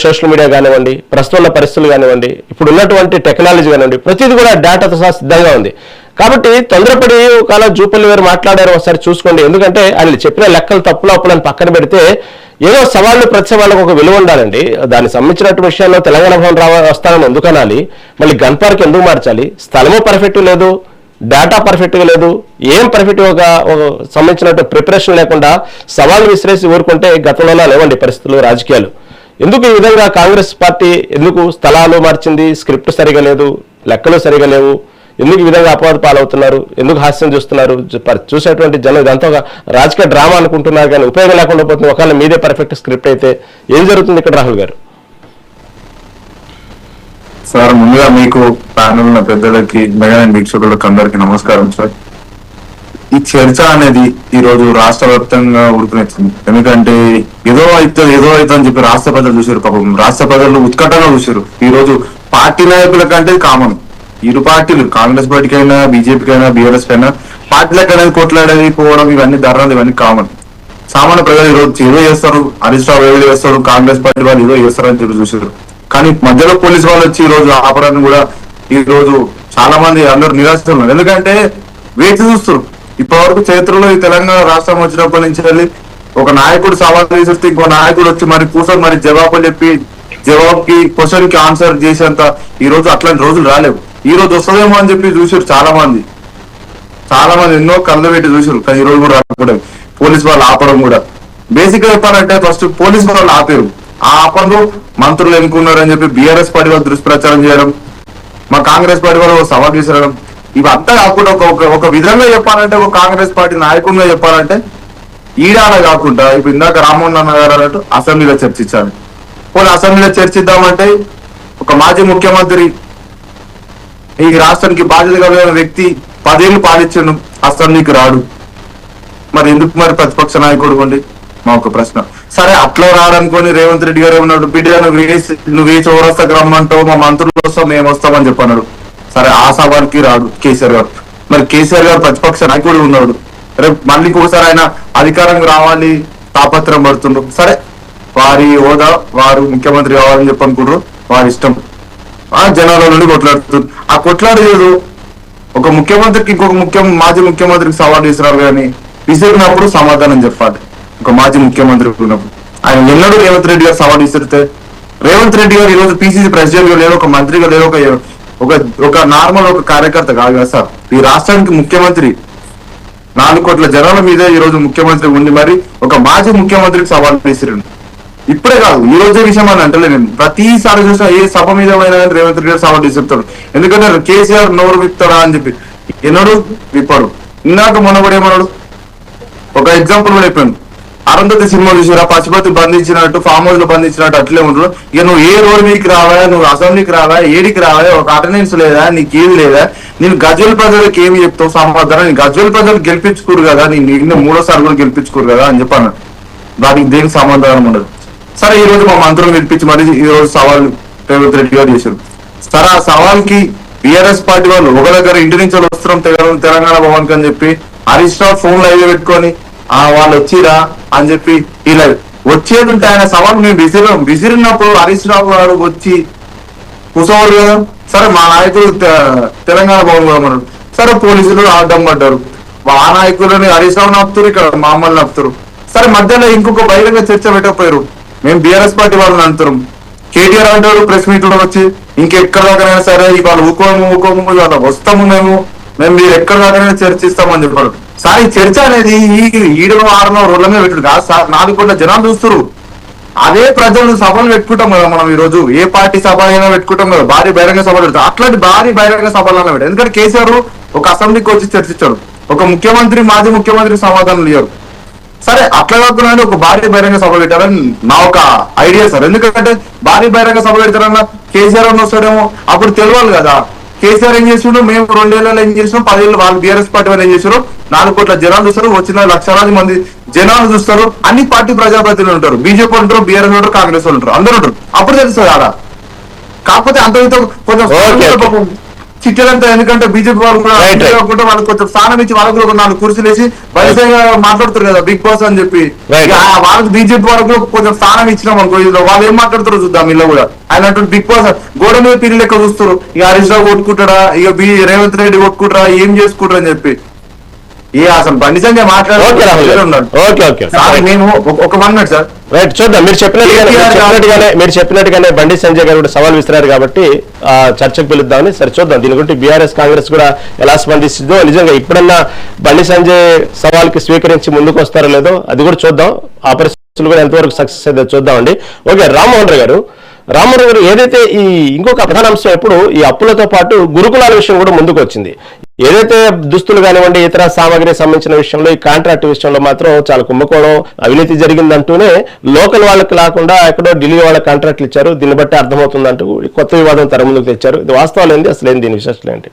Social media కానివ్వండి, ప్రస్తుతం ఉన్న పరిస్థితులు కానివ్వండి, ఇప్పుడు ఉన్నటువంటి టెక్నాలజీ కానివ్వండి, ప్రతిదీ కూడా డేటాతో సహా సిద్ధంగా ఉంది. కాబట్టి తొందరపడి ఒకవేళ జూపల్లి వారు మాట్లాడారు ఒకసారి చూసుకోండి. ఎందుకంటే ఆయన చెప్పిన లెక్కలు తప్పులు అప్పులను పక్కన పెడితే ఏదో సవాళ్ళు ప్రతి సవాళ్ళకు ఒక విలువ ఉండాలండి. దానికి సంబంధించినట్టు విషయాల్లో తెలంగాణ భవన్ వస్తానని ఎందుకు అనాలి, మళ్ళీ గన్ పార్క్ ఎందుకు మార్చాలి, స్థలము పర్ఫెక్ట్ లేదు, డేటా పర్ఫెక్ట్గా లేదు, ఏం పర్ఫెక్ట్ ఒక సంబంధించినట్టు ప్రిపరేషన్ లేకుండా సవాళ్ళు విసిరేసి ఊరుకుంటే గతంలో లేవండి పరిస్థితులు రాజకీయాలు. ఎందుకు ఈ విధంగా కాంగ్రెస్ పార్టీ ఎందుకు స్థలాలు మార్చింది, స్క్రిప్ట్ సరిగా లేదు, లెక్కలు సరిగా లేవు, ఎందుకు ఈ విధంగా అపవాదు పాలవుతున్నారు, ఎందుకు హాస్యం చూస్తున్నారు, చూసేటువంటి జనం ఇదంతా ఒక రాజకీయ డ్రామా అనుకుంటున్నారు కానీ ఉపయోగం లేకుండా పోతుంది. ఒకవేళ మీదే పర్ఫెక్ట్ స్క్రిప్ట్ అయితే ఏం జరుగుతుంది ఇక్కడ రాహుల్ గారు? సార్, ముందుగా మీకు ప్యానల్ ఉన్న పెద్దలకి, మెగా వీక్షకులకు అందరికీ నమస్కారం సార్. ఈ చర్చ అనేది ఈ రోజు రాష్ట్ర వ్యాప్తంగా ఉడుకునెచ్చింది. ఎందుకంటే ఏదో అయితే అని చెప్పి రాష్ట్ర ప్రజలు చూసారు. పాపం రాష్ట్ర ప్రజలు ఉత్కంఠంగా చూసారు. ఈ రోజు పార్టీ నాయకుల కంటే కామన్ ఇరు పార్టీలు, కాంగ్రెస్ పార్టీకైనా బీజేపీకైనా బీఆర్ఎస్ కైనా పార్టీలకైనా కొట్లాడేది పోవడం, ఇవన్నీ ధర్నాలు, ఇవన్నీ కామన్. సామాన్య ప్రజలు ఈ రోజు ఏదో చేస్తారు, హరీష్ రావు ఏదో చేస్తారు, కాంగ్రెస్ పార్టీ వాళ్ళు ఏదో చేస్తారు అని చెప్పి చూసారు. కానీ మధ్యలో పోలీసు వాళ్ళు వచ్చి ఈ రోజు ఆపరాన్ని కూడా ఈ రోజు చాలా మంది అందరూ నిరాశిస్తున్నారు. ఎందుకంటే వేచి చూస్తారు. ఇప్పటి వరకు చరిత్రలో ఈ తెలంగాణ రాష్ట్రం వచ్చినప్పటి నుంచి వెళ్ళి ఒక నాయకుడు సవాల్ చేస్తే ఇంకో నాయకుడు వచ్చి మరి కూర్చొని మరి జవాబులు చెప్పి జవాబుకి క్వశ్చన్ కి ఆన్సర్ చేసేంత ఈ రోజు అట్లాంటి రోజులు రాలేవు. ఈ రోజు వస్తుందేమో అని చెప్పి చూసారు చాలా మంది ఎన్నో కళ్ళు పెట్టి చూసారు. కానీ ఈ రోజు కూడా రాకపోవడం, పోలీసు వాళ్ళు ఆపడం కూడా బేసిక్ గా చెప్పాలంటే ఫస్ట్ పోలీసు వాళ్ళు ఆపారు. ఆ ఆపంలో మంత్రులు ఎన్నుకున్నారని చెప్పి బీఆర్ఎస్ పార్టీ వాళ్ళు దుష్ప్రచారం చేయడం, మా కాంగ్రెస్ పార్టీ వాళ్ళు సవాల్ చేసడం, ఇవంతా కాకుండా ఒక విధంగా చెప్పాలంటే ఒక కాంగ్రెస్ పార్టీ నాయకుడిగా చెప్పాలంటే ఈడాల కాకుండా ఇప్పుడు ఇందాక రామ్మోహన్ అన్న గారు అన్నట్టు అసెంబ్లీలో చర్చించాలి. పోనీ అసెంబ్లీలో చర్చిద్దామంటే ఒక మాజీ ముఖ్యమంత్రి ఈ రాష్ట్రానికి బాధ్యత కలిగిన వ్యక్తి 10 ఏళ్ళు పాలించను, అసెంబ్లీకి రాడు. మరి ఎందుకు మరి ప్రతిపక్ష నాయకుడు అండి? మా ఒక ప్రశ్న. సరే అట్లా రాడనుకొని రేవంత్ రెడ్డి గారు ఏమన్నాడు, బిడ్డ నువ్వు ఏ చౌరస్తాకి రమ్మంటావు, మా మంత్రులు వస్తాం, మేము వస్తామని చెప్పన్నాడు. సరే ఆ సవాల్కి రాడు కేసీఆర్ గారు. మరి కేసీఆర్ గారు ప్రతిపక్ష నాయకుడు ఉన్నాడు. రేపు మళ్ళీ ఒకసారి ఆయన అధికారంగా రావాలి తాపత్రం పడుతుండ్రు. సరే వారి హోదా, వారు ముఖ్యమంత్రి కావాలని చెప్పి అనుకుంటారు, వారి ఇష్టం. ఆ జనాల నుండి కొట్లాడుతుంది. ఆ కొట్లాడేది ఒక ముఖ్యమంత్రికి ఇంకొక మాజీ ముఖ్యమంత్రికి సవాల్ చేసినారు కానీ విసిరినప్పుడు సమాధానం చెప్పాలి. ఒక మాజీ ముఖ్యమంత్రి ఉన్నప్పుడు ఆయన ఎన్నడూ రేవంత్ రెడ్డి గారు సవాల్ విసిరితే, రేవంత్ రెడ్డి గారు ఈరోజు పిసిసి ప్రెసిడెంట్ గా లేరు, ఒక మంత్రిగా లేరు, ఒక నార్మల్ ఒక కార్యకర్త కాదు కదా సార్. ఈ రాష్ట్రానికి ముఖ్యమంత్రి 4 కోట్ల జనాల మీద ఈ రోజు ముఖ్యమంత్రి ఉండి మరి ఒక మాజీ ముఖ్యమంత్రికి సవాల్ విసిరిండు. ఇప్పుడే కాదు, ఈ రోజే విషయం అని అంటలే నేను. ప్రతిసారి చూసినా ఏ సభ మీద రేవంత్ రెడ్డి గారు సవాల్ విసురుతాడు. ఎందుకంటే కేసీఆర్ నోరు విప్పుతాడా అని చెప్పి ఎన్నడూ విప్పాడు. ఇందాక మొన్న కూడా ఏమన్నాడు, ఒక ఎగ్జాంపుల్ కూడా చెప్పాను. అరుంధతి సినిమా చూసారా, పశుపతి బంధించినట్టు ఫామ్ హౌస్ లో బంధించినట్టు అట్లే ఉండరు. ఇక నువ్వు ఏ రోడ్ మీదకి రావా, నువ్వు అసెంబ్లీకి రావా, ఏడికి రావా, ఒక అటెండెన్స్ లేదా, నీకేది లేదా, నేను గజ్వేల్ ప్రజలకు ఏమి చెప్తావు సమాధానం, నేను గజ్వేల్ ప్రజలు గెలిపించుకోరు కదా, నేను 3వ సారి కూడా గెలిపించుకోరు కదా అని చెప్పాను. దానికి దేనికి సమాధానం ఉండదు. సరే ఈ రోజు మా మంత్రులు గెలిపించి మరి ఈ రోజు సవాల్ రేవంత్ రెడ్డి గారు చేశారు. సరే ఆ సవాల్ కి బీఆర్ఎస్ పార్టీ వాళ్ళు ఒక దగ్గర ఇంటి నుంచి వస్తున్నాం తెలంగాణ భవన్ కి అని చెప్పి హరీష్ రావు ఫోన్ లైవ్ పెట్టుకొని వాళ్ళు వచ్చిరా అని చెప్పి ఇలా వచ్చేది ఉంటే ఆయన సవాల్ మేము విసిరినప్పుడు హరీష్ రావు గారు వచ్చి కూర్చోవాలి కదా. సరే మా నాయకులు తెలంగాణ భవన్ కూడా ఉన్నారు. సరే పోలీసులు అడ్డం పడ్డారు. మా నాయకులని హరీష్ రావు ఆపుతారు, ఇక్కడ మమ్మల్ని ఆపుతారు. సరే మధ్యలో ఇంకొక బహిరంగ చర్చ పెట్టకపోయారు. మేము బీఆర్ఎస్ పార్టీ వాళ్ళని అంటారు. కేటీఆర్ అంటారు ప్రెస్ మీట్ లో వచ్చి ఇంకెక్కడ దాకానైనా సరే ఇవాళ ఊకోము ఇవాళ వస్తాము, మేము మీరు ఎక్కడ దాకానైనా చర్చిస్తామని చెప్పారు. సార్ ఈ చర్చ అనేది ఈ 7-6 రోజుల మీద పెట్టారు కాదు సార్. 4 కోట్ల జనాలు చూస్తారు. అదే ప్రజలు సభలు పెట్టుకుంటాం కదా మనం. ఈ రోజు ఏ పార్టీ సభ అయినా పెట్టుకుంటాం కదా, భారీ బహిరంగ సభలు పెడతాం. అట్లాంటి భారీ బహిరంగ సభలన్నా పెట్టారు. ఎందుకంటే కేసీఆర్ ఒక అసెంబ్లీకి వచ్చి చర్చించాడు, ఒక ముఖ్యమంత్రి మాజీ ముఖ్యమంత్రి సమాధానం ఇయ్యారు. సరే అట్లా కాకుండా ఒక భారీ బహిరంగ సభ పెట్టారని నా ఒక ఐడియా సార్. ఎందుకంటే భారీ బహిరంగ సభ పెడతారన్న కేసీఆర్ అని వస్తాడేమో, అప్పుడు తెలియాలి కదా. కేసీఆర్ ఏం చేసిండు, మేము 2 ఏళ్ళలో ఏం చేసినాం, 10 ఏళ్ళు వాళ్ళు బీఆర్ఎస్ పార్టీ వాళ్ళు ఏం చేశారు, 4 కోట్ల జనాలు చూస్తారు, వచ్చిన లక్షలాది మంది జనాలు చూస్తారు. అన్ని పార్టీ ప్రజాప్రతినిధులు ఉంటారు, బీజేపీ ఉంటారు, బీఆర్ఎస్ ఉంటారు, కాంగ్రెస్ వాళ్ళు ఉంటారు, అందరూ ఉంటారు. అప్పుడు తెలుస్తుంది ఆడ. కాకపోతే అంత కొంచెం చిట్టలంతా ఎందుకంటే బీజేపీ వాళ్ళు కూడా Right, right. కూడా వాళ్ళకి కొంచెం స్థానం ఇచ్చి వాళ్ళకి కూడా 4 కుర్చీలు వేసి బలిసంగా మాట్లాడుతారు కదా బిగ్ బాస్ అని చెప్పి Right. ఇక వాళ్ళకి బీజేపీ వాళ్ళకి కూడా కొంచెం స్థానం ఇచ్చినాం అనుకో ఇందులో వాళ్ళు ఏం మాట్లాడుతారో చూద్దాం వీళ్ళు కూడా ఆయన అంటారు బిగ్ బాస్ గోడ మీద పీరి లెక్క చూస్తారు ఇక హరీష్ రావు కొట్టుకుంటారా ఇక రేవంత్ రెడ్డి కొట్టుకుంటారా ఏం చేసుకుంటారా అని చెప్పి అసలు బండి సంజయ్ ఓకే రాహుల్ గారు. మాట్లాడుతున్నాడు ఓకే ఓకే సార్ నేను ఒక 1 మినిట్ సార్ రైట్ చూద్దాం. మీరు చెప్పినట్టుగానే బండి సంజయ్ గారు కూడా సవాల్ విసిరారు కాబట్టి చర్చకు పిలుద్దామని సరే చూద్దాం. దీని గురించి బీఆర్ఎస్ కాంగ్రెస్ కూడా ఎలా స్పందిస్తుందో నిజంగా ఇప్పుడన్నా బండి సంజయ్ సవాల్కి స్వీకరించి ముందుకు వస్తారో లేదో అది కూడా చూద్దాం. ఆ పరిస్థితులు కూడా ఎంతవరకు సక్సెస్ అయితే చూద్దామండి. ఓకే రామ్మోహన్ రావు గారు ఏదైతే ఈ ఇంకొక ప్రధాన అంశం ఎప్పుడు ఈ అప్పులతో పాటు గురుకులాల విషయం కూడా ముందుకు వచ్చింది. ఏదైతే దుస్తులు కానివ్వండి ఇతర సామాగ్రికి సంబంధించిన విషయంలో ఈ కాంట్రాక్ట్ విషయంలో మాత్రం చాలా కుంభకోణం అవినీతి జరిగిందంటూనే లోకల్ వాళ్ళకి కాకుండా ఎక్కడో ఢిల్లీ వాళ్ళకి కాంట్రాక్ట్లు ఇచ్చారు. దీన్ని బట్టి అర్థమవుతుందంటూ కొత్త వివాదం తెర ముందుకు తెచ్చారు. ఇది వాస్తవాలు ఏంటి, అసలు ఏంటి, దీని విశేషాలు ఏంటి?